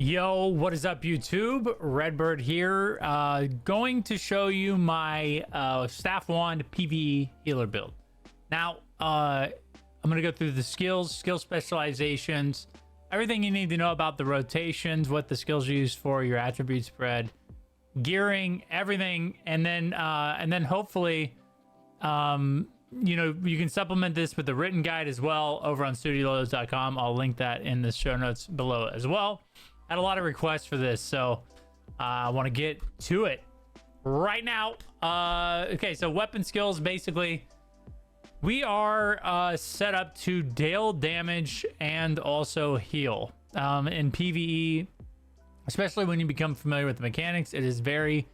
Yo, what is up, YouTube? Redbird here, going to show you my staff wand PvE healer build. Now, I'm going to go through the skill specializations, everything you need to know about the rotations, what the skills are used for, your attribute spread, gearing, everything, and then hopefully, you know, you can supplement this with the written guide as well over on studioloads.com. I'll link that in the show notes below as well. Had a lot of requests for this, so I want to get to it right now. Okay, so weapon skills, basically we are set up to deal damage and also heal. In PvE, especially when you become familiar with the mechanics, it is very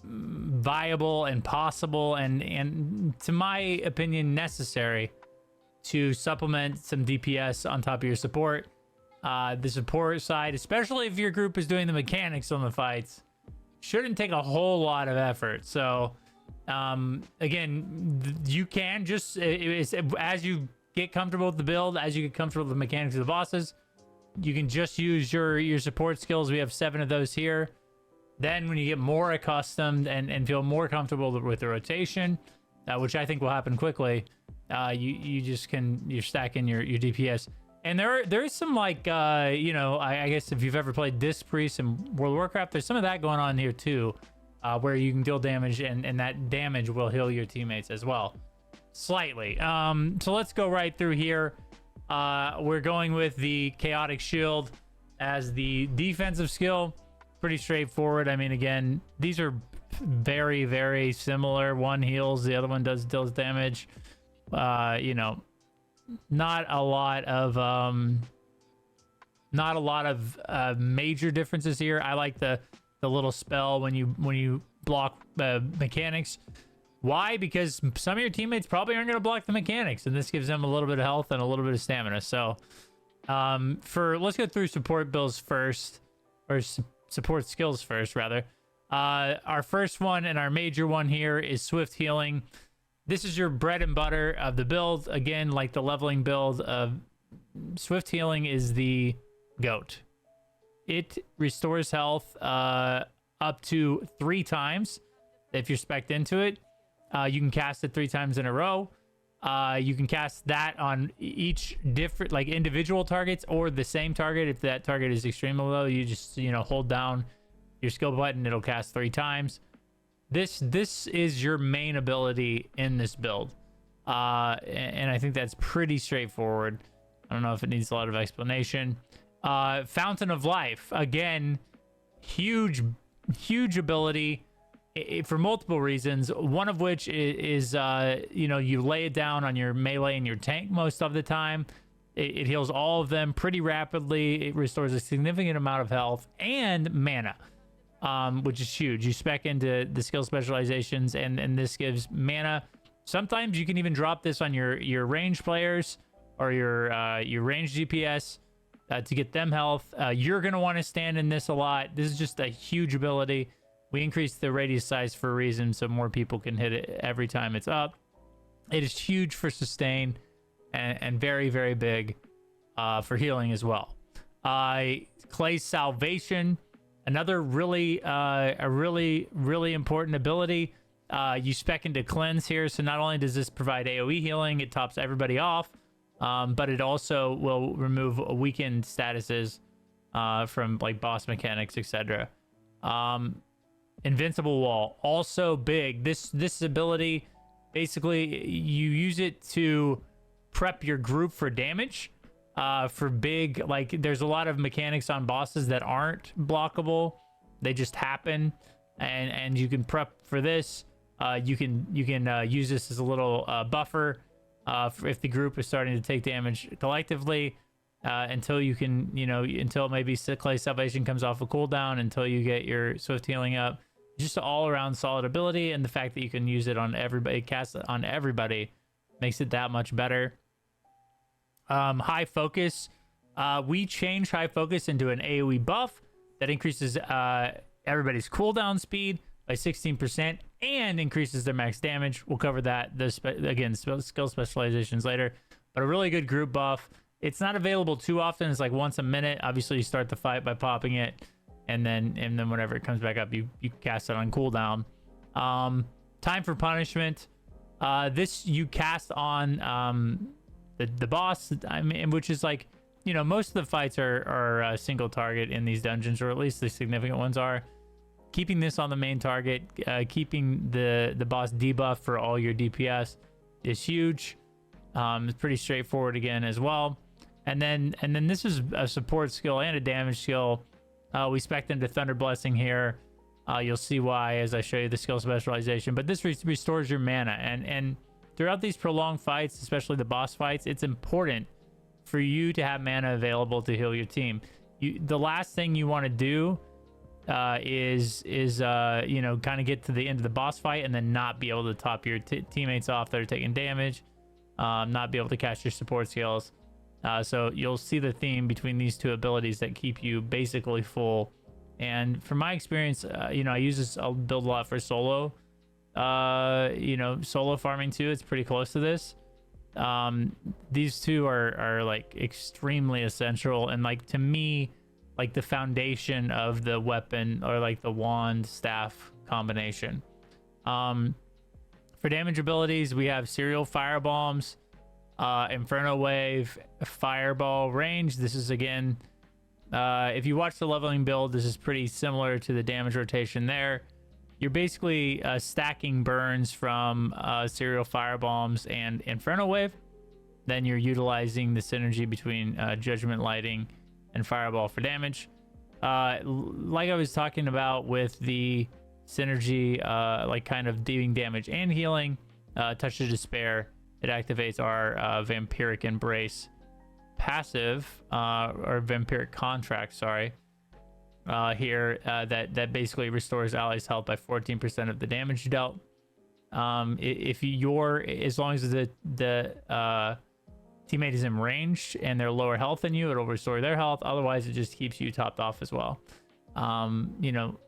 viable and possible and to my opinion necessary to supplement some DPS on top of your support. The support side, especially if your group is doing the mechanics on the fights, shouldn't take a whole lot of effort. So again, you can just as you get comfortable with the build, as you get comfortable with the mechanics of the bosses, you can just use your support skills. We have 7 of those here. Then when you get more accustomed and feel more comfortable with the rotation, which I think will happen quickly, you're stacking your DPS. And there is some, like, you know, I guess if you've ever played Disc Priest in World of Warcraft, there's some of that going on here too, where you can deal damage and that damage will heal your teammates as well, slightly. So let's go right through here. We're going with the Chaotic Shield as the defensive skill. Pretty straightforward. I mean, again, these are very similar. One heals, the other one deals damage. You know, not a lot of major differences here. I like the little spell when you block mechanics. Why? Because some of your teammates probably aren't going to block the mechanics, and this gives them a little bit of health and a little bit of stamina. So let's go through support builds first, or support skills first rather. Our first one and our major one here is Swift Healing. This is your bread and butter of the build. Again, like the leveling build, Swift Healing is the GOAT. It restores health up to 3 times if you're spec'd into it. You can cast it 3 times in a row. You can cast that on each different, like, individual targets or the same target. If that target is extremely low, you just, you know, hold down your skill button. It'll cast 3 times. This is your main ability in this build, and I think that's pretty straightforward. I don't know if it needs a lot of explanation. Fountain of Life, again, huge ability for multiple reasons. One of which is you know, you lay it down on your melee and your tank most of the time. It heals all of them pretty rapidly. It restores a significant amount of health and mana. Which is huge. You spec into the skill specializations, and this gives mana. Sometimes you can even drop this on your range players or your range DPS to get them health. You're gonna want to stand in this a lot. This is just a huge ability. We increased the radius size for a reason, so more people can hit it every time it's up. It is huge for sustain and very big for healing as well. Clay's Salvation. Another really important ability. You spec into Cleanse here, so not only does this provide AoE healing, it tops everybody off, but it also will remove weakened statuses from, like, boss mechanics, etc. Invincible Wall, also big. This ability, basically, you use it to prep your group for damage. For big, like, there's a lot of mechanics on bosses that aren't blockable. They just happen, and you can prep for this. You can use this as a little buffer if the group is starting to take damage collectively, until you can, you know, until maybe Clay Salvation comes off a cooldown, until you get your Swift Healing up. Just an all-around solid ability, and the fact that you can use it on everybody, cast it on everybody, makes it that much better. High Focus. We change High Focus into an AoE buff that increases everybody's cooldown speed by 16% and increases their max damage. We'll cover that, again, skill specializations later. But a really good group buff. It's not available too often. It's like once a minute. Obviously, you start the fight by popping it, and then whenever it comes back up, you cast it on cooldown. Time for punishment. This you cast on the boss. I mean, which is like, you know, most of the fights are a single target in these dungeons, or at least the significant ones are. Keeping this on the main target, keeping the boss debuff for all your DPS is huge. It's pretty straightforward again as well. And then this is a support skill and a damage skill. We spec them to Thunder Blessing here. You'll see why as I show you the skill specialization. But this restores your mana, and throughout these prolonged fights, especially the boss fights, it's important for you to have mana available to heal your team. The last thing you want to do is you know, kind of get to the end of the boss fight and then not be able to top your teammates off that are taking damage, not be able to cast your support skills. So you'll see the theme between these two abilities that keep you basically full. And from my experience, you know, I use this, I'll build a lot for solo, you know, solo farming too. It's pretty close to this. These two are like extremely essential, and like to me, like the foundation of the weapon, or like the wand staff combination. For damage abilities, we have serial firebombs, Inferno Wave, Fireball range. This is again, if you watch the leveling build, this is pretty similar to the damage rotation there. You're basically stacking burns from serial firebombs and Inferno Wave. Then you're utilizing the synergy between Judgment Lighting and Fireball for damage. Like I was talking about with the synergy, like kind of dealing damage and healing, Touch of Despair, it activates our Vampiric Embrace passive, or Vampiric Contract, sorry, here, that basically restores allies' health by 14% of the damage dealt. If you're, as long as the teammate is in range and they're lower health than you, it'll restore their health. Otherwise, it just keeps you topped off as well. You know,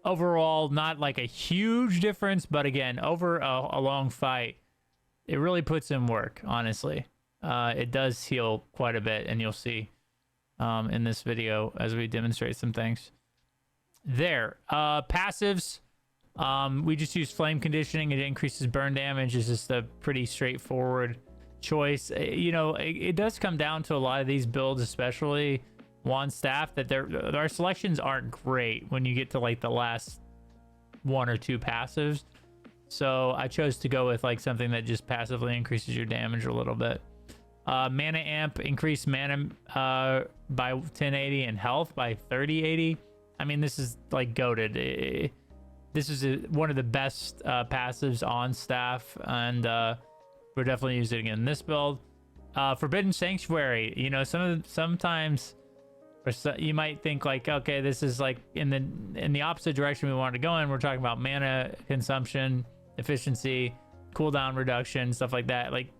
overall, not like a huge difference, but again, over a long fight, it really puts in work, honestly. It does heal quite a bit, and you'll see in this video as we demonstrate some things. There. Passives. We just use Flame Conditioning. It increases burn damage. It's just a pretty straightforward choice. You know, it does come down to a lot of these builds, especially Wand Staff, that our selections aren't great when you get to like the last one or two passives. So I chose to go with like something that just passively increases your damage a little bit. Mana Amp, increased mana by 1080 and health by 3080. I mean, this is like goated. This is one of the best passives on staff, and we're definitely using it in this build. Forbidden Sanctuary, you know, sometimes you might think like, okay, this is like in the opposite direction we want to go in. We're talking about mana consumption, efficiency, cooldown reduction, stuff like that. Like,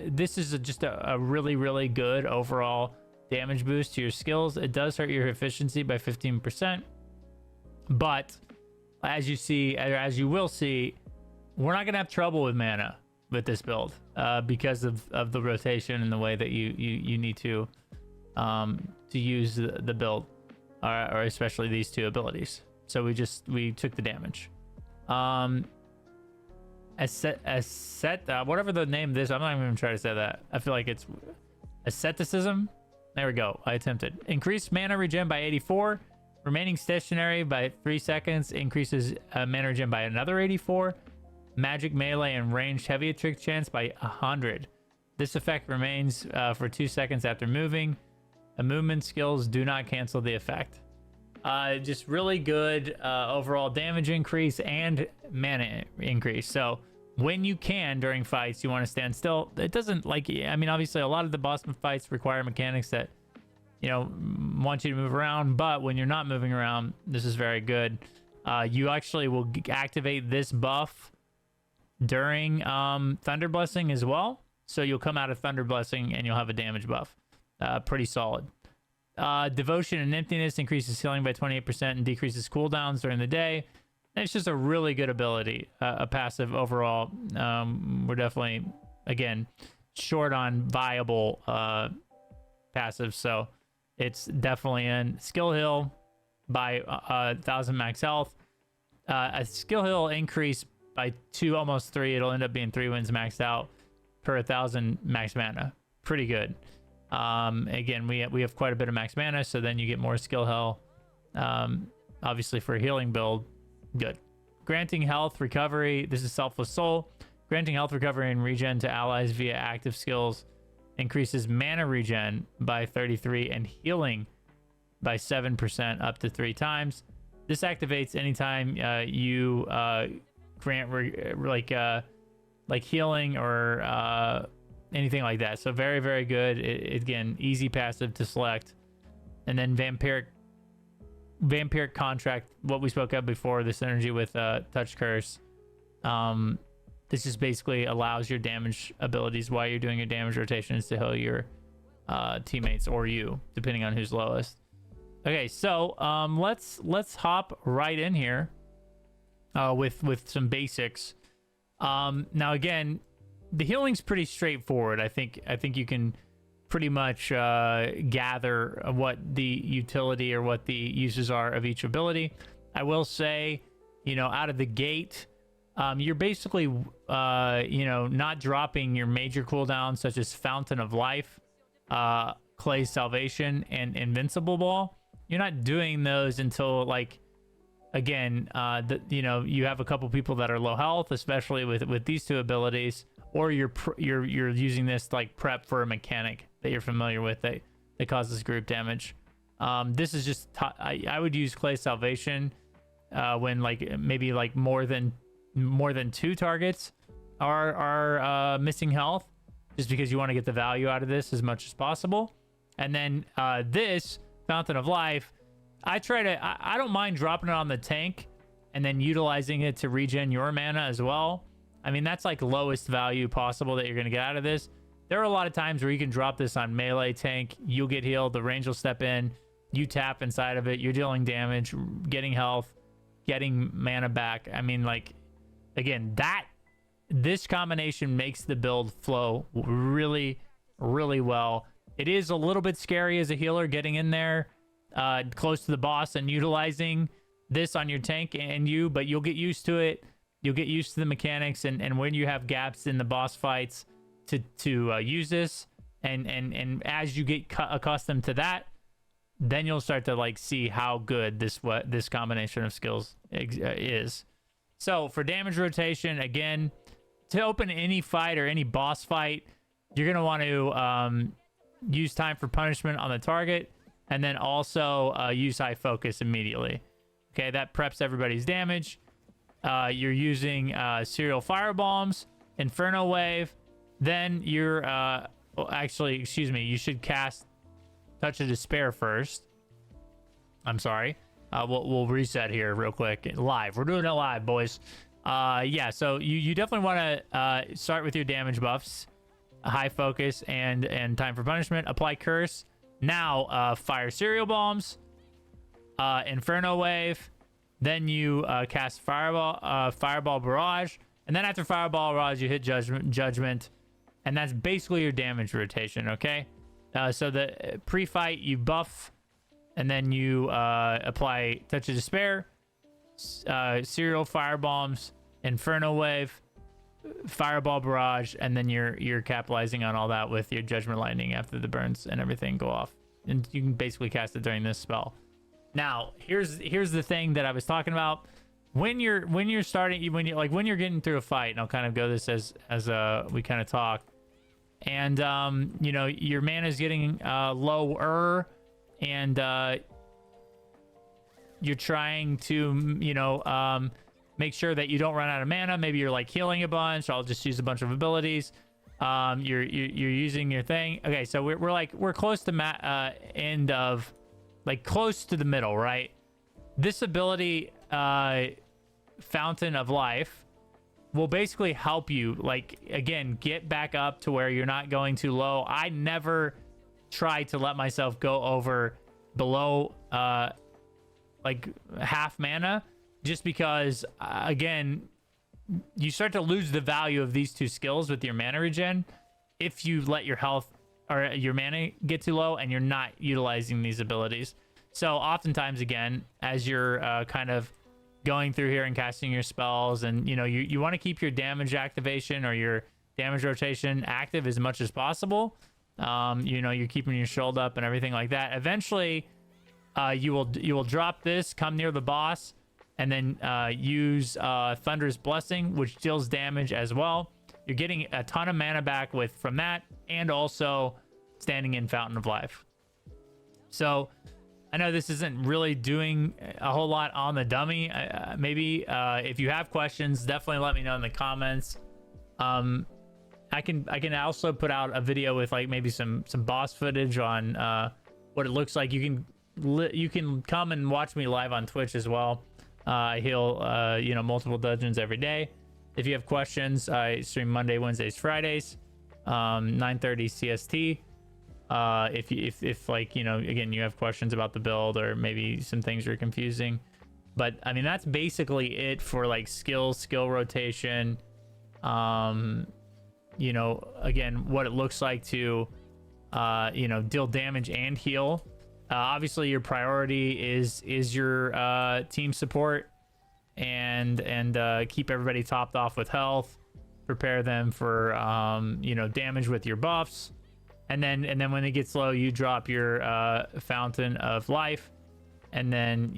this is just a really, really good overall damage boost to your skills. It does hurt your efficiency by 15%, but as you will see, we're not gonna have trouble with mana with this build because of the rotation and the way that you need to use the build, or especially these two abilities. So we took the damage. Whatever the name of this, I'm not even gonna try to say that. I feel like it's asceticism. There we go. I attempted. Increased mana regen by 84. Remaining stationary by 3 seconds increases mana regen by another 84. Magic melee and ranged heavy trick chance by 100. This effect remains for 2 seconds after moving. Movement skills do not cancel the effect. Just really good overall damage increase and mana increase. So when you can during fights, you want to stand still. It doesn't, like, I mean, obviously a lot of the boss fights require mechanics that, you know, want you to move around, but when you're not moving around, this is very good. You actually will activate this buff during Thunder Blessing as well. So you'll come out of Thunder Blessing and you'll have a damage buff. Pretty solid. Devotion and Emptiness increases healing by 28% and decreases cooldowns during the day. It's just a really good ability, a passive overall. We're definitely, again, short on viable passives, so it's definitely in. Skill heal by 1,000 max health. A skill heal increase by 2, almost 3. It'll end up being 3 wins maxed out per 1,000 max mana. Pretty good. Again, we have quite a bit of max mana, so then you get more skill heal. Obviously for a healing build, good. Granting health recovery. This is Selfless Soul. Granting health recovery and regen to allies via active skills increases mana regen by 33 and healing by 7% up to 3 times. This activates anytime you grant like healing or anything like that. So very, very good. Again, easy passive to select. And then Vampiric Contract, what we spoke of before, the synergy with Touch Curse. This just basically allows your damage abilities while you're doing your damage rotations to heal your teammates or you, depending on who's lowest. Okay, so let's hop right in here with some basics. Now again, the healing's pretty straightforward. I think you can pretty much gather what the utility or what the uses are of each ability. I will say, out of the gate, you're basically not dropping your major cooldowns such as Fountain of Life, Clay's Salvation, and Invincible Ball. You're not doing those until, like, again, you have a couple people that are low health, especially with these two abilities, or you're using this like prep for a mechanic that you're familiar with that causes group damage. This is just I would use Clay's Salvation when maybe more than 2 targets are missing health, just because you want to get the value out of this as much as possible. And then this Fountain of Life, I don't mind dropping it on the tank and then utilizing it to regen your mana as well. I mean, that's like lowest value possible that you're going to get out of this. There are a lot of times where you can drop this on melee tank, you'll get healed, the range will step in, you tap inside of it, you're dealing damage, getting health, getting mana back. I mean, again, this combination makes the build flow really, really well. It is a little bit scary as a healer getting in there close to the boss and utilizing this on your tank but you'll get used to it. You'll get used to the mechanics, and when you have gaps in the boss fights to use this, and as you get accustomed to that, then you'll start to see how good this combination of skills is. So for damage rotation, again, to open any fight or any boss fight, you're gonna want to use Time for Punishment on the target, and then also use High Focus immediately. Okay, that preps everybody's damage. You're using Serial Firebombs, Inferno Wave, then you're you should cast Touch of Despair first. I'm sorry. We'll reset here real quick. Live. We're doing it live, boys. Yeah, so you definitely want to start with your damage buffs, High Focus, and Time for Punishment. Apply Curse. Now, fire Serial Bombs, Inferno Wave. Then you cast Fireball Barrage. And then after Fireball Barrage, you hit Judgment. And that's basically your damage rotation, okay? So the pre-fight, you buff, and then you apply Touch of Despair, Serial Firebombs, Inferno Wave, Fireball Barrage, and then you're capitalizing on all that with your Judgment Lightning after the burns and everything go off. And you can basically cast it during this spell. Now, here's the thing that I was talking about. When you're getting through a fight, and I'll kind of go this as we kind of talk, and your mana is getting lower, and you're trying to make sure that you don't run out of mana. Maybe you're healing a bunch. I'll just use a bunch of abilities. You're using your thing. Okay, so we're close to end of, close to the middle, right? This ability, Fountain of Life, will basically help you, again, get back up to where you're not going too low. I never try to let myself go over below half mana, just because again, you start to lose the value of these two skills with your mana regen. if you let your health or your mana get too low and you're not utilizing these abilities. So oftentimes, again, as you're kind of going through here and casting your spells, and you want to keep your damage activation or your damage rotation active as much as possible. You're keeping your shield up and everything like that. Eventually, you will drop this, come near the boss, and then use Thunderous Blessing, which deals damage as well. You're getting a ton of mana back from that, and also standing in Fountain of Life. So I know this isn't really doing a whole lot on the dummy. Maybe if you have questions, definitely let me know in the comments. I can also put out a video with like maybe some boss footage on what it looks like. You can come and watch me live on Twitch as well. I heal multiple dungeons every day. If you have questions, I stream Monday, Wednesdays, Fridays, 9:30 CST. If like again, you have questions about the build or maybe some things are confusing, but I mean that's basically it for like skill rotation. Again, what it looks like to deal damage and heal. Obviously your priority is your team support and keep everybody topped off with health, prepare them for damage with your buffs. And then when it gets low, you drop your Fountain of Life. And then,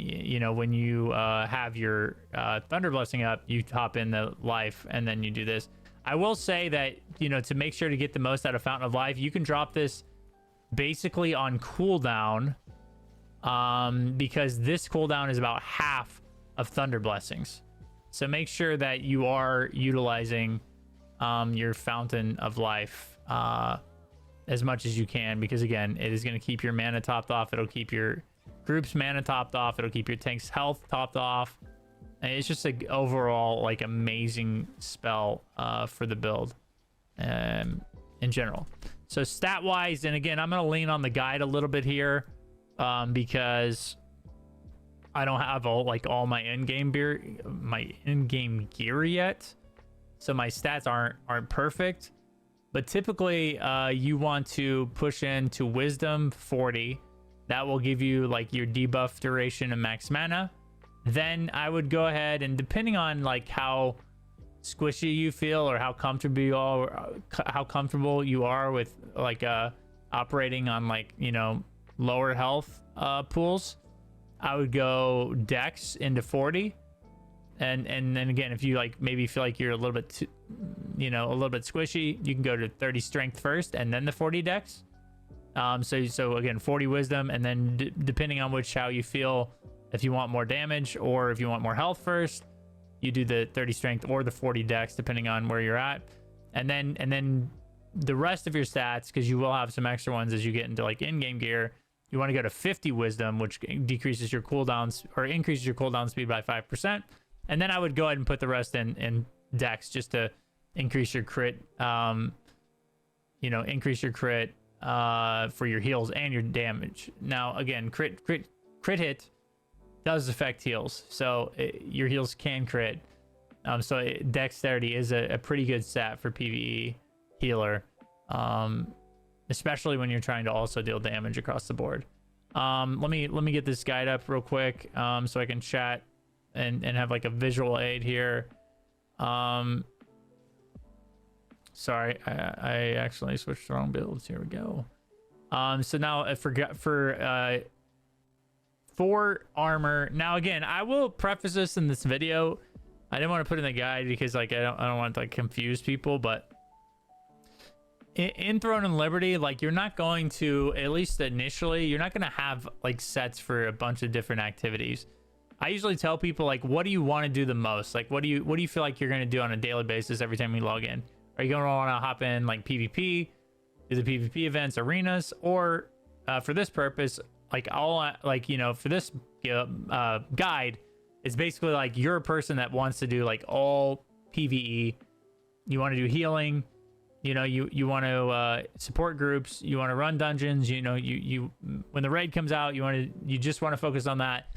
when you have your Thunder Blessing up, you hop in the life and then you do this. I will say that, to make sure to get the most out of Fountain of Life, you can drop this basically on cooldown, because this cooldown is about half of Thunder Blessings. So make sure that you are utilizing your Fountain of Life as much as you can, because again, it is going to keep your mana topped off. It'll keep your group's mana topped off. It'll keep your tank's health topped off. And it's just an overall like amazing spell for the build in general. So stat wise, and again, I'm going to lean on the guide a little bit here because I don't have all my in-game gear yet, so my stats aren't perfect. But typically, you want to push into Wisdom 40. That will give you like your debuff duration and max mana. Then I would go ahead and, depending on like how squishy you feel or how comfortable you are with like operating on like lower health pools, I would go Dex into 40. And then again, if you like maybe feel like you're a little bit too, a little bit squishy, you can go to 30 strength first and then the 40 dex. So again, 40 wisdom, and then depending on how you feel, if you want more damage or if you want more health first, you do the 30 strength or the 40 dex, depending on where you're at. And then the rest of your stats, because you will have some extra ones as you get into like in-game gear, you want to go to 50 wisdom, which decreases your cooldowns or increases your cooldown speed by 5%. And then I would go ahead and put the rest in Dex, just to increase your crit, for your heals and your damage. Now, again, crit hit does affect heals, so your heals can crit. So Dexterity is a pretty good stat for PvE healer, especially when you're trying to also deal damage across the board. Let me get this guide up real quick, so I can chat and have like a visual aid here. Sorry, I actually switched the wrong builds. Here we go. So now for armor. Now again, I will preface this in this video. I didn't want to put in the guide because like I don't want to like confuse people, but in Throne and Liberty, like you're not going to, at least initially, you're not going to have like sets for a bunch of different activities. I usually tell people like, what do you want to do the most? Like, what do you feel like you're going to do on a daily basis every time you log in? Are you going to want to hop in like PvP, do the PvP events, arenas, or for this purpose, like for this guide, it's basically like you're a person that wants to do like all PvE. You want to do healing, you want to support groups, you want to run dungeons, you when the raid comes out, you just want to focus on that.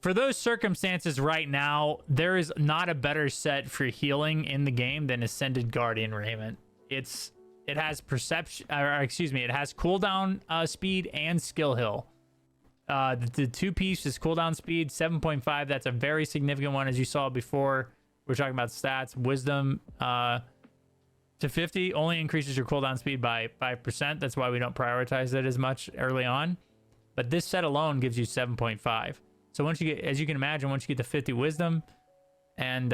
For those circumstances right now, there is not a better set for healing in the game than Ascended Guardian Raiment. It's it has perception, or excuse me, it has cooldown speed and skill hill. The two pieces cooldown speed 7.5. That's a very significant one, as you saw before. We're talking about stats. Wisdom to 50 only increases your cooldown speed by 5%. That's why we don't prioritize it as much early on. But this set alone gives you 7.5. So once you get, as you can imagine, once you get to 50 wisdom and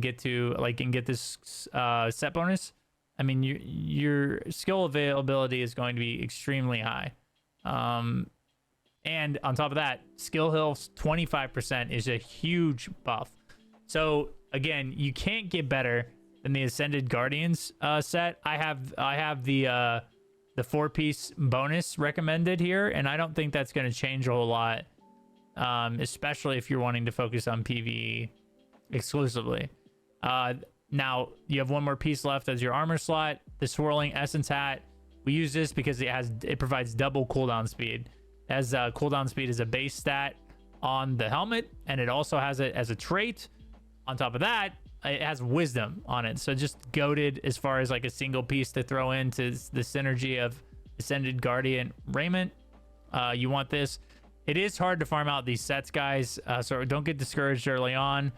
get to and get this set bonus, I mean, your skill availability is going to be extremely high. And on top of that, skill hill 25% is a huge buff. So again, you can't get better than the Ascended Guardians set. I have the 4-piece bonus recommended here, and I don't think that's going to change a whole lot, especially if you're wanting to focus on PvE exclusively. Now you have one more piece left as your armor slot, the Swirling Essence Hat. We use this because it provides double cooldown speed. As cooldown speed is a base stat on the helmet, and it also has it as a trait. On top of that, it has wisdom on it, so just goated as far as like a single piece to throw into the synergy of Ascended Guardian raiment. You want this. It is hard to farm out these sets, guys, so don't get discouraged early on.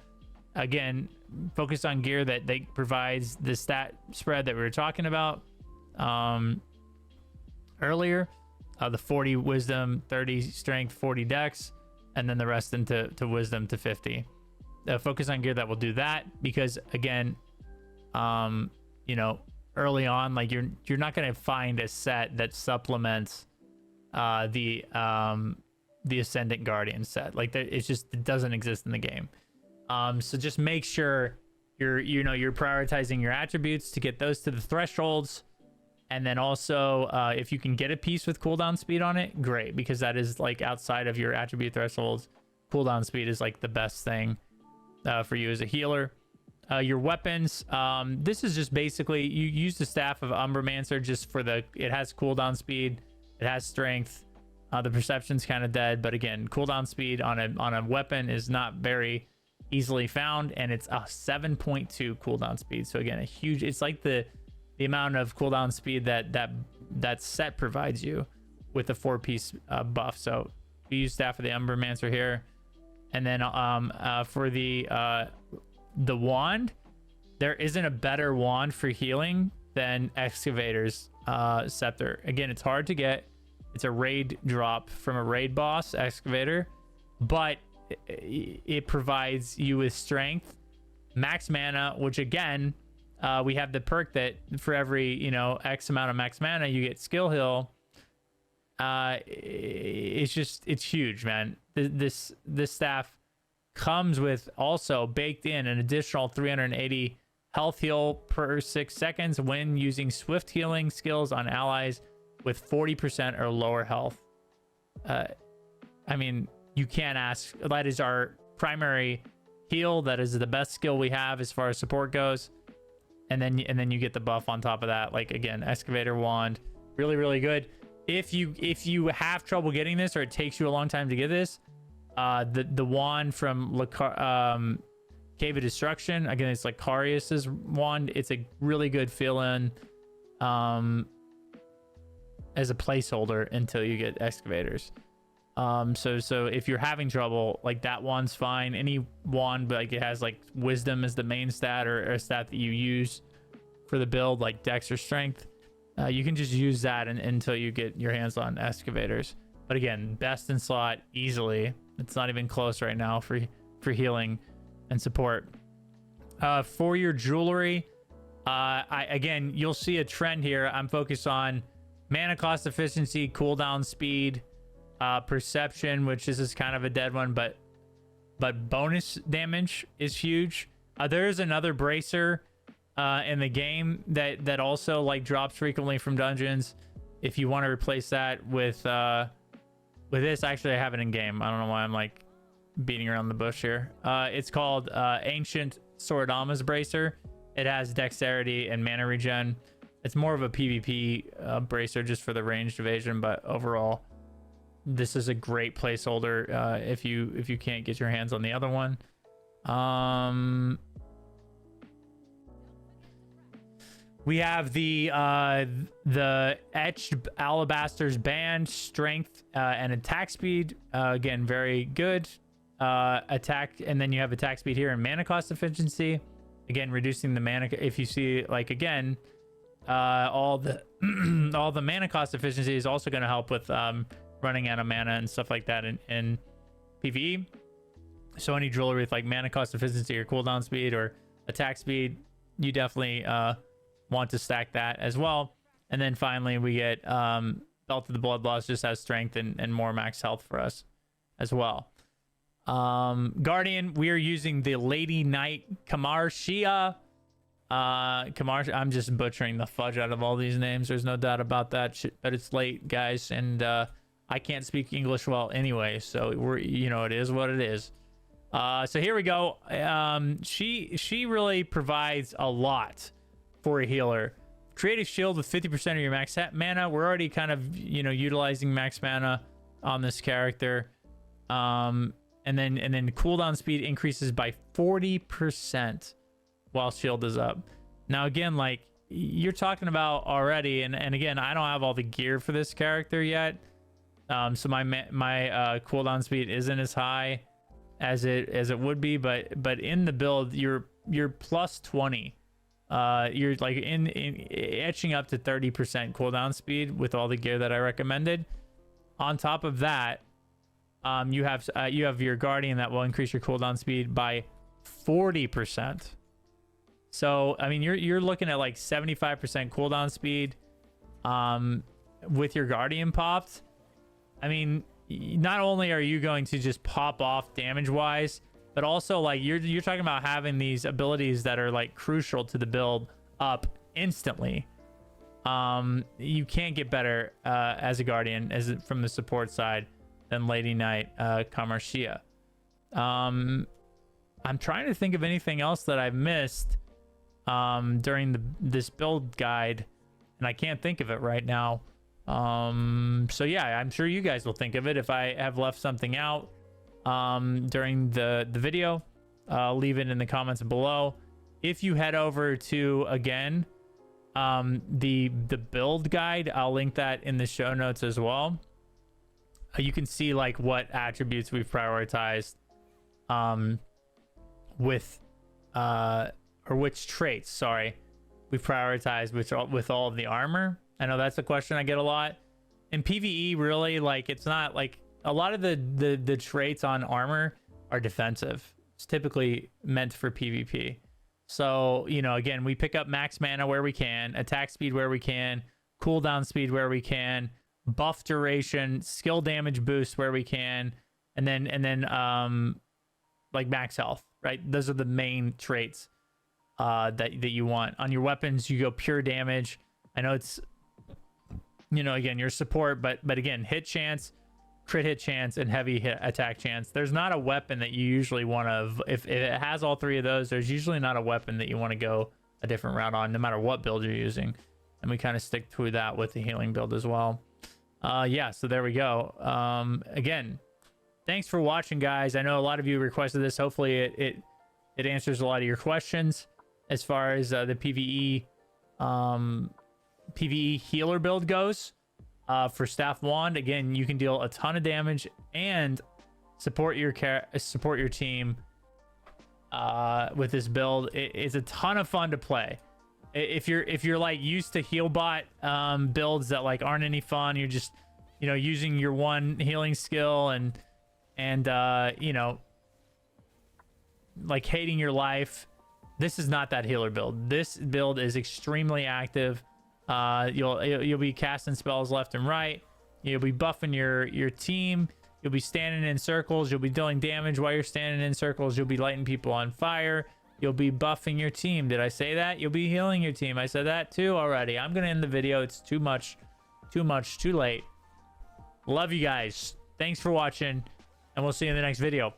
Again, focus on gear that provides the stat spread that we were talking about earlier. The 40 wisdom, 30 strength, 40 dex, and then the rest into wisdom to 50. Focus on gear that will do that, because again, you know, early on, like you're not going to find a set that supplements the Ascendant Guardian set. Like it doesn't exist in the game. So just make sure you're prioritizing your attributes to get those to the thresholds. And then also, if you can get a piece with cooldown speed on it, great, because that is like outside of your attribute thresholds. Cooldown speed is like the best thing for you as a healer. Your weapons, this is just basically, you use the Staff of Umbromancer just for it has cooldown speed, it has strength. The perception's kind of dead, but again, cooldown speed on a weapon is not very easily found, and it's a 7.2 cooldown speed. So again, it's like the amount of cooldown speed that set provides you with a 4-piece buff. So we use Staff of the Umbromancer here. And then for the wand, there isn't a better wand for healing than Excavator's Scepter. Again, it's hard to get. It's a raid drop from a raid boss, Excavator, but it provides you with strength, max mana, which again, we have the perk that for every X amount of max mana you get skill hill. It's huge, man. This staff comes with also baked in an additional 380 health heal per 6 seconds when using swift healing skills on allies with 40% or lower health. I mean, you can't ask. That is our primary heal. That is the best skill we have as far as support goes. And then you get the buff on top of that. Like again, Excavator wand, really good. If you have trouble getting this, or it takes you a long time to get this, the wand from Cave of Destruction, again, it's like Carius's wand. It's a really good fill-in as a placeholder until you get excavators. So if you're having trouble, like that wand's fine. Any wand, but like it has like wisdom as the main stat, or a stat that you use for the build, like dex or strength. You can just use that until you get your hands on excavators. But again, best in slot easily. It's not even close right now for healing and support. For your jewelry, again, you'll see a trend here. I'm focused on mana cost efficiency, cooldown speed, perception, which this is kind of a dead one, but bonus damage is huge. There's another bracer in the game that also like drops frequently from dungeons. If you want to replace that with this, actually I have it in game. I don't know why I'm like beating around the bush here. It's called Ancient Swordama's Bracer. It has dexterity and mana regen. It's more of a PvP bracer just for the ranged evasion, but overall this is a great placeholder if you can't get your hands on the other one. We have the etched alabaster's band, strength and attack speed. Again, very good. Attack, and then you have attack speed here and mana cost efficiency. Again, reducing the mana. If you see, like, again, all the all the mana cost efficiency is also going to help with running out of mana and stuff like that in PvE. So any driller with like mana cost efficiency or cooldown speed or attack speed, you definitely want to stack that as well. And then finally we get Belt of the Bloodlust, just has strength and more max health for us as well. Guardian, we are using the Lady Knight Kamarshia. I'm just butchering the fudge out of all these names, there's no doubt about that. But it's late, guys, and I can't speak English well anyway, so we're, you know, it is what it is. So here we go. She really provides a lot for a healer. Create a shield with 50% of your max mana. We're already kind of, you know, utilizing max mana on this character. And then cooldown speed increases by 40% while shield is up. Now again, like you're talking about already, and again, I don't have all the gear for this character yet. So my cooldown speed isn't as high as it would be, but in the build you're plus 20. You're like in etching up to 30% cooldown speed with all the gear that I recommended. On top of that, you have your Guardian that will increase your cooldown speed by 40%. So I mean you're looking at like 75% cooldown speed with your Guardian popped. I mean, not only are you going to just pop off damage wise, but also like you're talking about having these abilities that are like crucial to the build up instantly. You can't get better as a Guardian from the support side than Lady Knight Kamarshia. I'm trying to think of anything else that I've missed during this build guide, and I can't think of it right now. So yeah, I'm sure you guys will think of it if I have left something out during the video. Leave it in the comments below. If you head over to, again, the build guide, I'll link that in the show notes as well. You can see like what attributes we've prioritized with or which traits, sorry, we've prioritized with all of the armor. I know that's a question I get a lot. In PvE, really, like, it's not like a lot of the traits on armor are defensive. It's typically meant for PvP. So, you know, again, we pick up max mana where we can, attack speed where we can, cooldown speed where we can, buff duration, skill damage boost where we can, and then like max health, right? Those are the main traits that you want. On your weapons, you go pure damage. I know it's, you know, again, your support, but again, hit chance, crit hit chance, and heavy hit attack chance. There's not a weapon that you usually want to, if it has all three of those, there's usually not a weapon that you want to go a different route on, no matter what build you're using. And we kind of stick to that with the healing build as well. Yeah, so there we go. Again, thanks for watching, guys. I know a lot of you requested this. Hopefully it answers a lot of your questions as far as the PvE healer build goes. For Staff Wand, again, you can deal a ton of damage and support your team with this build. It's a ton of fun to play. If you're like used to heal bot builds that like aren't any fun, you're just, you know, using your one healing skill and you know, like hating your life. This is not that healer build. This build is extremely active. You'll be casting spells left and right. You'll be buffing your team. You'll be standing in circles. You'll be dealing damage while you're standing in circles. You'll be lighting people on fire. You'll be buffing your team. Did I say that? You'll be healing your team. I said that too already. I'm gonna end the video. It's too much, too late. Love you guys. Thanks for watching, and we'll see you in the next video.